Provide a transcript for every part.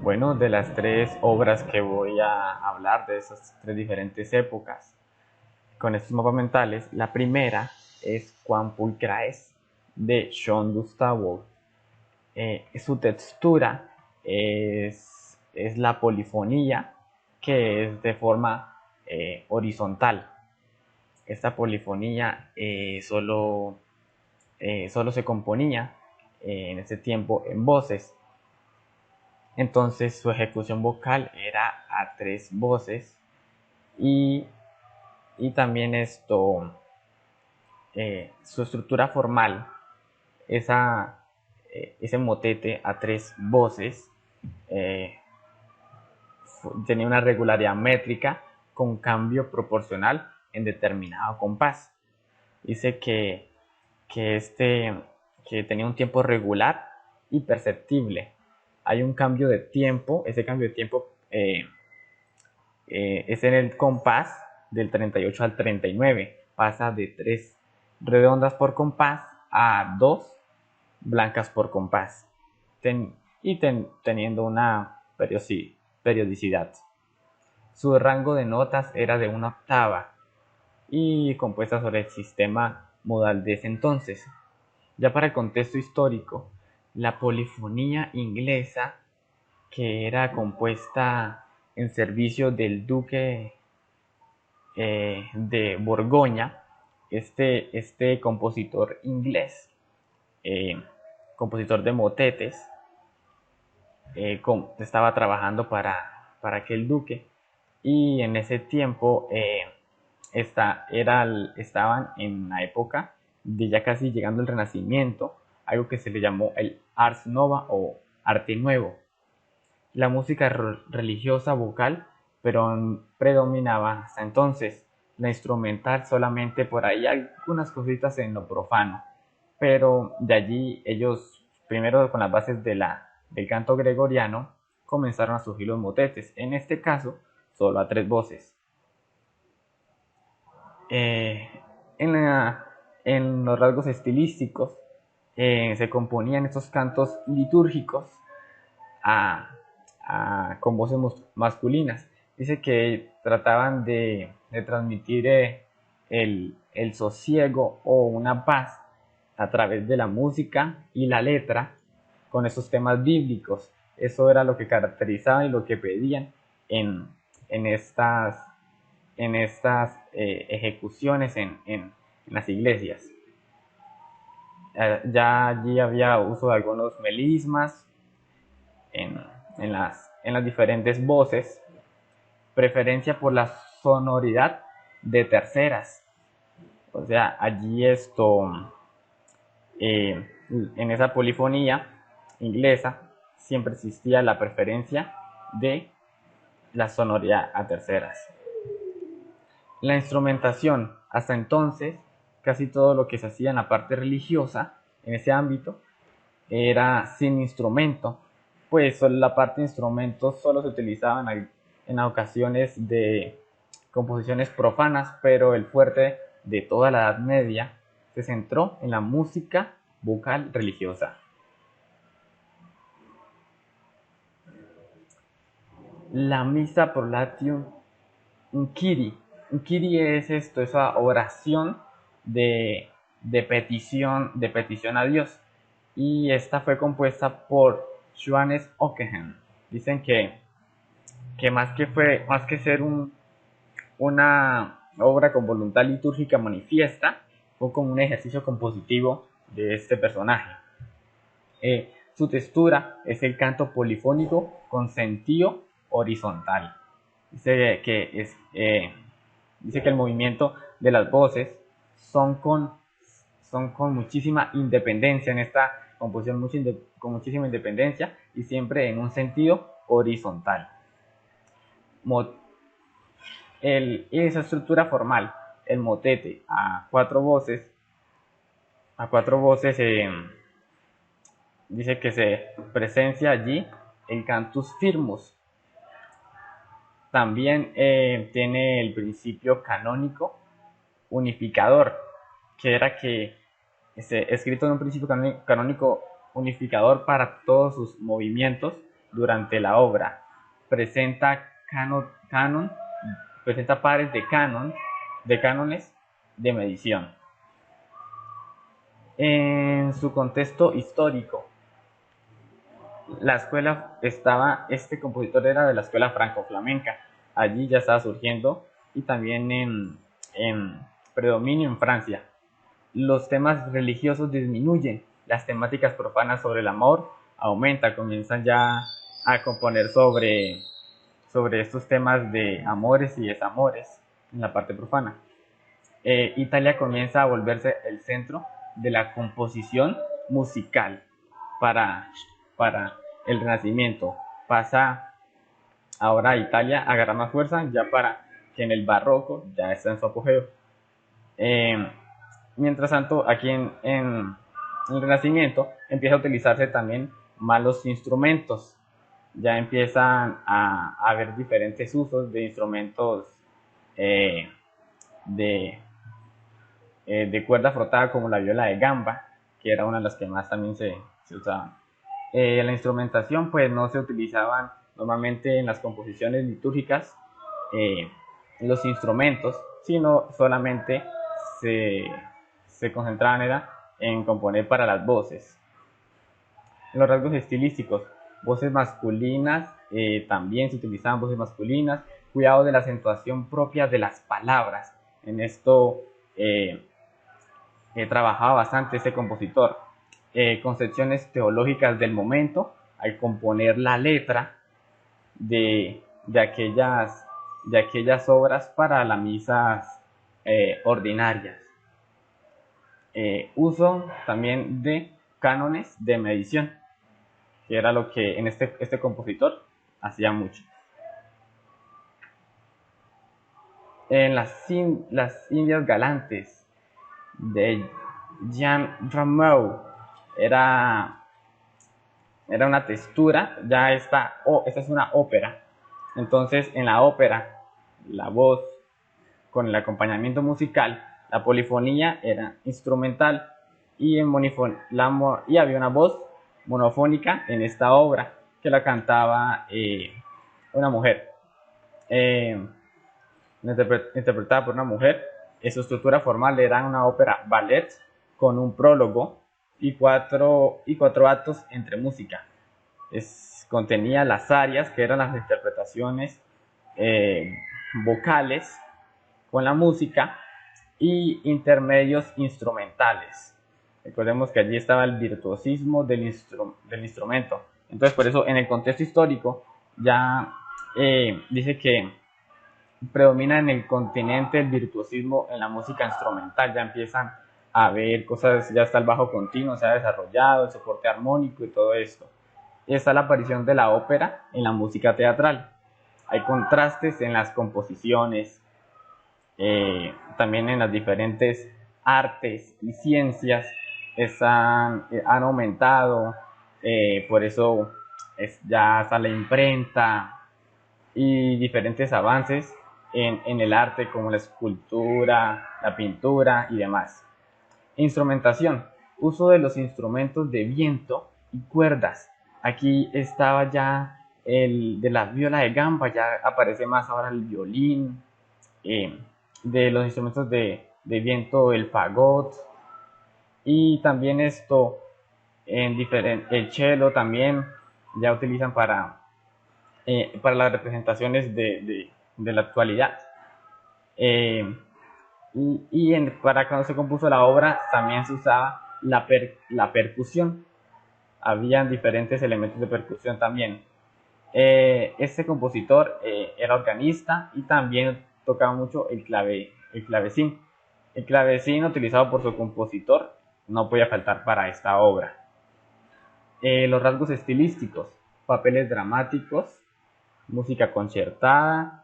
Bueno, de las tres obras que voy a hablar de esas tres diferentes épocas con estos mapas mentales, la primera es Quan Pulchraes de Jean Gustavo. Su textura es la polifonía, que es de forma horizontal. Esta polifonía solo se componía en ese tiempo en voces. Entonces su ejecución vocal era a tres voces y, y también su estructura formal, ese motete a tres voces, eh, tenía una regularidad métrica con cambio proporcional en determinado compás. Dice que, este, que tenía un tiempo regular y perceptible. Hay un cambio de tiempo, ese cambio de tiempo es en el compás del 38 al 39. Pasa de 3 redondas por compás a 2 blancas por compás. Teniendo una periodicidad. Su rango de notas era de una octava y compuesta sobre el sistema modal de ese entonces. Ya para el contexto histórico, la polifonía inglesa, que era compuesta en servicio del duque de Borgoña, este compositor inglés, eh, compositor de motetes, estaba trabajando para aquel duque, y en ese tiempo estaban en la época de ya casi llegando el Renacimiento, algo que se le llamó el Ars Nova o Arte Nuevo. La música religiosa vocal pero predominaba hasta entonces, la instrumental solamente por ahí algunas cositas en lo profano, pero de allí ellos, primero con las bases del canto gregoriano, comenzaron a surgir los motetes, en este caso solo a tres voces. Eh, en, la- en los rasgos estilísticos se componían estos cantos litúrgicos a, con voces masculinas. Dice que trataban de transmitir el sosiego o una paz a través de la música y la letra con esos temas bíblicos. Eso era lo que caracterizaban y lo que pedían en, en estas, ejecuciones en las iglesias. Ya allí había uso de algunos melismas en, en las diferentes voces, preferencia por la sonoridad de terceras. O sea, allí en esa polifonía inglesa siempre existía la preferencia de la sonoridad a terceras. La instrumentación, hasta entonces, casi todo lo que se hacía en la parte religiosa, en ese ámbito, era sin instrumento, pues la parte de instrumentos solo se utilizaba en ocasiones de composiciones profanas, pero el fuerte de toda la Edad Media se centró en la música vocal religiosa. La misa por Latium Kyrie. Kyrie es esa oración de, de petición a Dios. Y esta fue compuesta por Johannes Ockeghem. Dicen que más que ser una obra con voluntad litúrgica manifiesta, fue como un ejercicio compositivo de este personaje. Su textura es el canto polifónico con sentido horizontal. Dice dice que el movimiento de las voces son con, son con muchísima independencia en esta composición, con muchísima independencia y siempre en un sentido horizontal. Esa estructura formal, el motete a cuatro voces dice que se presencia allí el cantus firmus. También tiene el principio canónico unificador, que era que escrito en un principio canónico unificador para todos sus movimientos durante la obra. Presenta presenta pares de cánones de medición. En su contexto histórico, la escuela este compositor era de la escuela franco-flamenca. Allí ya estaba surgiendo y también en predominio en Francia. Los temas religiosos disminuyen, las temáticas profanas sobre el amor aumentan, comienzan ya a componer sobre estos temas de amores y desamores en la parte profana. Italia comienza a volverse el centro de la composición musical para el Renacimiento. Pasa ahora Italia a agarrar más fuerza ya para que en el Barroco ya está en su apogeo. Mientras tanto, aquí en el Renacimiento empieza a utilizarse también malos instrumentos. Ya empiezan a haber diferentes usos de instrumentos de cuerda frotada, como la viola de gamba, que era una de las que más también se usaban. La instrumentación pues no se utilizaban normalmente en las composiciones litúrgicas los instrumentos, sino solamente se concentraban en componer para las voces. Los rasgos estilísticos, voces masculinas, también se utilizaban voces masculinas, cuidado de la acentuación propia de las palabras. En esto trabajaba bastante este compositor. Concepciones teológicas del momento al componer la letra de aquellas obras para las misas ordinarias. Uso también de cánones de medición, que era lo que en este compositor hacía mucho. En las Indias Galantes de Jean Rameau era una textura, ya esta es una ópera. Entonces en la ópera la voz con el acompañamiento musical, la polifonía era instrumental y había una voz monofónica en esta obra que la cantaba una mujer, interpretada por una mujer. Su estructura formal era una ópera ballet con un prólogo y cuatro actos entre música. Contenía las arias, que eran las interpretaciones vocales con la música, y intermedios instrumentales. Recordemos que allí estaba el virtuosismo del instrumento. Entonces, por eso en el contexto histórico ya dice que predomina en el continente el virtuosismo en la música instrumental. Ya empiezan a ver cosas, ya está el bajo continuo, se ha desarrollado, el soporte armónico y todo esto. Y está la aparición de la ópera en la música teatral. Hay contrastes en las composiciones, también en las diferentes artes y ciencias han aumentado, por eso ya está la imprenta y diferentes avances en el arte, como la escultura, la pintura y demás. Instrumentación, uso de los instrumentos de viento y cuerdas. Aquí estaba ya el de la viola de gamba, ya aparece más ahora el violín. De los instrumentos de viento, el fagot, y también el cello también ya utilizan para las representaciones de la actualidad. Para cuando se compuso la obra también se usaba la percusión. Habían diferentes elementos de percusión también. Este compositor era organista y también tocaba mucho el clavecín. El clavecín utilizado por su compositor no podía faltar para esta obra. Los rasgos estilísticos, papeles dramáticos, música concertada,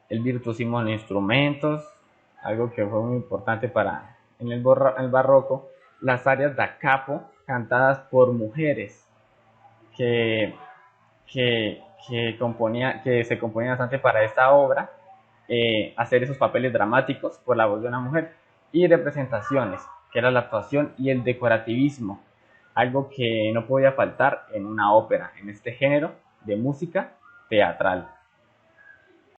el virtuosismo en instrumentos, algo que fue muy importante en el barroco, las arias da capo cantadas por mujeres que se componían bastante para esta obra, hacer esos papeles dramáticos por la voz de una mujer, y representaciones, que era la actuación y el decorativismo, algo que no podía faltar en una ópera, en este género, de música teatral.